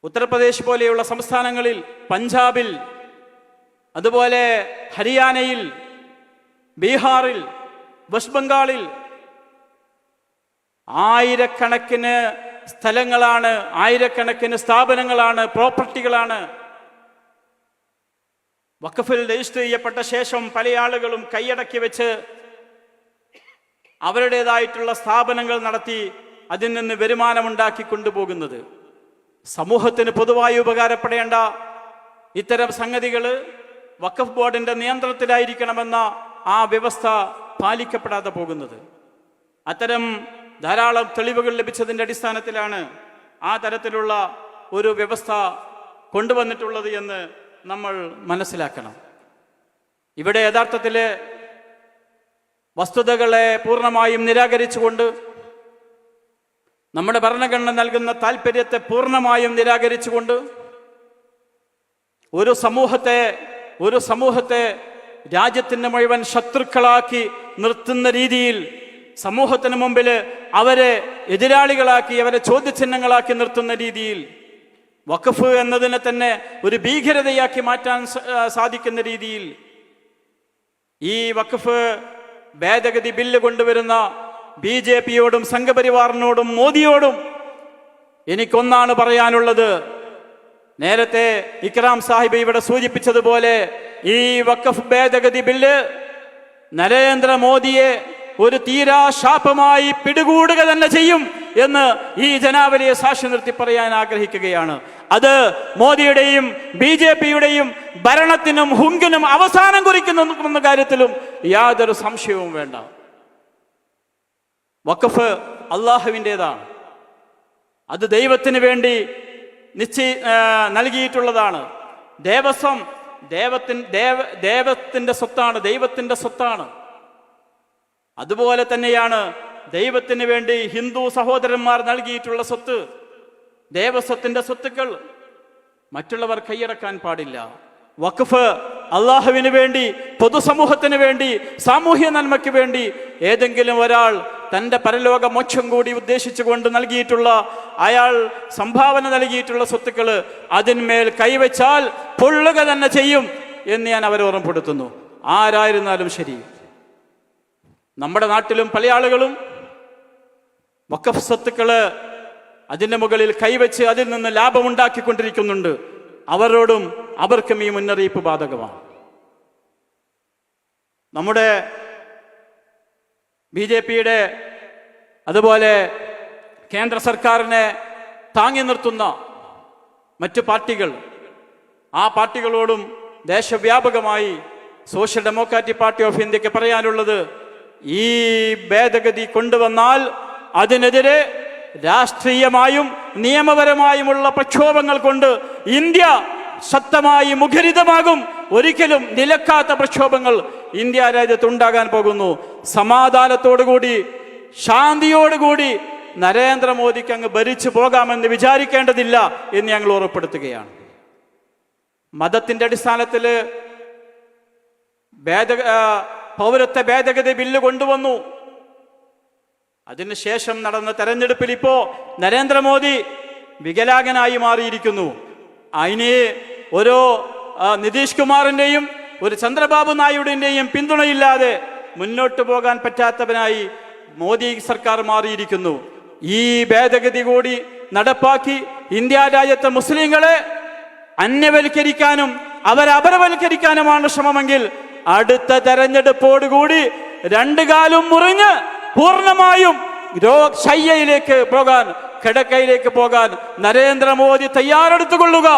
ഉത്തർപ്രദേശ് പോലെയുള്ള സംസ്ഥാനങ്ങളിൽ, പഞ്ചാബിൽ, അതുപോലെ ഹരിയാനയിൽ, ബീഹാറിൽ, വെസ്റ്റ് ബംഗാളിൽ ആയിരക്കണക്കിന് സ്ഥലങ്ങളാണ്, ആയിരക്കണക്കിന് സ്ഥാപനങ്ങളാണ്, പ്രോപ്പർട്ടികളാണ് വഖഫിൽ രജിസ്റ്റർ ചെയ്യപ്പെട്ട ശേഷം പല ആളുകളും കൈയടക്കി വെച്ച് അവരുടേതായിട്ടുള്ള സ്ഥാപനങ്ങൾ നടത്തി അതിൽ നിന്ന് വരുമാനമുണ്ടാക്കി കൊണ്ടുപോകുന്നത്. സമൂഹത്തിന് പൊതുവായി ഉപകാരപ്പെടേണ്ട ഇത്തരം സംഗതികൾ വഖഫ് ബോർഡിന്റെ നിയന്ത്രണത്തിലായിരിക്കണമെന്ന ആ വ്യവസ്ഥ പാലിക്കപ്പെടാതെ പോകുന്നത്. അത്തരം ധാരാളം തെളിവുകൾ ലഭിച്ചതിൻ്റെ അടിസ്ഥാനത്തിലാണ് ആ തരത്തിലുള്ള ഒരു വ്യവസ്ഥ കൊണ്ടുവന്നിട്ടുള്ളത് എന്ന് നമ്മൾ മനസ്സിലാക്കണം. ഇവിടെ യഥാർത്ഥത്തിൽ വസ്തുതകളെ പൂർണ്ണമായും നിരാകരിച്ചുകൊണ്ട്, നമ്മുടെ ഭരണഘടന നൽകുന്ന താല്പര്യത്തെ പൂർണ്ണമായും നിരാകരിച്ചുകൊണ്ട് ഒരു സമൂഹത്തെ രാജ്യത്തിന് മുഴുവൻ ശത്രുക്കളാക്കി നിർത്തുന്ന രീതിയിൽ, സമൂഹത്തിന് മുമ്പിൽ അവരെ എതിരാളികളാക്കി, അവരെ ചോദ്യചിഹ്നങ്ങളാക്കി നിർത്തുന്ന രീതിയിൽ, വഖഫ് എന്നതിനെ തന്നെ ഒരു ഭീകരതയാക്കി മാറ്റാൻ സാധിക്കുന്ന രീതിയിൽ ഈ വഖഫ് ഭേദഗതി ബില്ല് കൊണ്ടുവരുന്ന BJPയോടും സംഘപരിവാറിനോടും മോദിയോടും എനിക്കൊന്നാണ് പറയാനുള്ളത്. നേരത്തെ ഇക്രാം സാഹിബ് ഇവിടെ സൂചിപ്പിച്ചതുപോലെ ഈ വഖഫ് ഭേദഗതി ബില്ല് നരേന്ദ്രമോദിയെ ഒരു തീരാശാപമായി പിടികൂടുക തന്നെ ചെയ്യും എന്ന് ഈ ജനാവലിയെ സാക്ഷി നിർത്തി പറയാൻ ആഗ്രഹിക്കുകയാണ്. അത് മോദിയുടെയും BJPയുടെയും ഭരണത്തിനും ഹുങ്കിനും അവസാനം കുറിക്കുന്ന കാര്യത്തിലും യാതൊരു സംശയവും വേണ്ട. വഖഫ് അള്ളാഹുവിൻ്റെതാണ്. അത് ദൈവത്തിന് വേണ്ടി നൽകിയിട്ടുള്ളതാണ്. ദേവസ്വം ദൈവത്തിന്റെ സ്വത്താണ്, ദൈവത്തിന്റെ സ്വത്താണ്. അതുപോലെ തന്നെയാണ് ദൈവത്തിന് വേണ്ടി ഹിന്ദു സഹോദരന്മാർ നൽകിയിട്ടുള്ള സ്വത്ത്, ദേവസ്വത്തിന്റെ സ്വത്തുക്കൾ മറ്റുള്ളവർ കൈയടക്കാൻ പാടില്ല. വഖഫ് അള്ളാഹുവിന് വേണ്ടി, പൊതുസമൂഹത്തിന് വേണ്ടി, സാമൂഹ്യ നന്മയ്ക്ക് വേണ്ടി ഏതെങ്കിലും ഒരാൾ തൻ്റെ പരലോക മോക്ഷം കൂടി ഉദ്ദേശിച്ചുകൊണ്ട് നൽകിയിട്ടുള്ള, അയാൾ സംഭാവന നൽകിയിട്ടുള്ള സ്വത്തുക്കൾ അതിന്മേൽ കൈവച്ചാൽ പൊള്ളുക തന്നെ ചെയ്യും എന്ന് ഞാൻ അവരെ ഓർമ്മപ്പെടുത്തുന്നു. ആരായിരുന്നാലും ശരി. നമ്മുടെ നാട്ടിലും പല ആളുകളും വഖഫ് സ്വത്തുക്കള് അതിൻ്റെ മുകളിൽ കൈവച്ച് അതിൽ നിന്ന് ലാഭമുണ്ടാക്കിക്കൊണ്ടിരിക്കുന്നുണ്ട്. അവരോടും അവർക്കും ഈ മുന്നറിയിപ്പ് ബാധകമാണ്. നമ്മുടെ BJPയുടെ അതുപോലെ കേന്ദ്ര സർക്കാരിനെ താങ്ങി നിർത്തുന്ന മറ്റു പാർട്ടികൾ, ആ പാർട്ടികളോടും ദേശവ്യാപകമായി സോഷ്യൽ ഡെമോക്രാറ്റിക് പാർട്ടി ഓഫ് ഇന്ത്യക്ക് പറയാനുള്ളത്, ഈ ഭേദഗതി കൊണ്ടുവന്നാൽ അതിനെതിരെ രാഷ്ട്രീയമായും നിയമപരമായുമുള്ള പ്രക്ഷോഭങ്ങൾ കൊണ്ട് ഇന്ത്യ ശക്തമായി മുഖരിതമാകും. ഒരിക്കലും നിലക്കാത്ത പ്രക്ഷോഭങ്ങൾ ഇന്ത്യ രാജ്യത്ത് ഉണ്ടാകാൻ പോകുന്നു. സമാധാനത്തോടുകൂടി, ശാന്തിയോടുകൂടി നരേന്ദ്രമോദിക്ക് അങ്ങ് ഭരിച്ചു പോകാമെന്ന് വിചാരിക്കേണ്ടതില്ല എന്ന് ഞങ്ങൾ ഉറപ്പെടുത്തുകയാണ്. മതത്തിന്റെ അടിസ്ഥാനത്തിൽ പൗരത്വ ഭേദഗതി ബില്ല് കൊണ്ടുവന്നു. അതിനുശേഷം നടന്ന തെരഞ്ഞെടുപ്പിൽ ഇപ്പോ നരേന്ദ്രമോദി വികലാംഗനായി മാറിയിരിക്കുന്നു. അതിന് ഒരു നിതീഷ് കുമാറിന്റെയും ഒരു ചന്ദ്രബാബു നായിഡുവിന്റെയും പിന്തുണയില്ലാതെ മുന്നോട്ട് പോകാൻ പറ്റാത്തവനായി മോദി സർക്കാർ മാറിയിരിക്കുന്നു. ഈ ഭേദഗതി കൂടി നടപ്പാക്കി ഇന്ത്യ രാജ്യത്തെ മുസ്ലിങ്ങളെ അന്യവൽക്കരിക്കാനും അവരപരവൽക്കരിക്കാനുമാണ് ശ്രമമെങ്കിൽ അടുത്ത തെരഞ്ഞെടുപ്പോടുകൂടി രണ്ടു കാലും മുറിഞ്ഞ് പൂർണ്ണമായും ശയ്യയിലേക്ക് പോകാൻ, കിടക്കയിലേക്ക് പോകാൻ നരേന്ദ്രമോദി തയ്യാറെടുത്തുകൊള്ളുക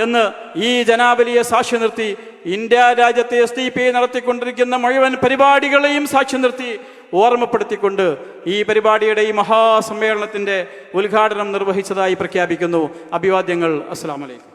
എന്ന് ഈ ജനാവലിയെ സാക്ഷി നിർത്തി, ഇന്ത്യ രാജ്യത്തെ SDP നടത്തിക്കൊണ്ടിരിക്കുന്ന മുഴുവൻ പരിപാടികളെയും സാക്ഷി നിർത്തി ഓർമ്മപ്പെടുത്തിക്കൊണ്ട് ഈ പരിപാടിയുടെ ഈ മഹാസമ്മേളനത്തിന്റെ ഉദ്ഘാടനം നിർവഹിച്ചതായി പ്രഖ്യാപിക്കുന്നു. അഭിവാദ്യങ്ങൾ. അസ്സലാമു അലൈക്കും.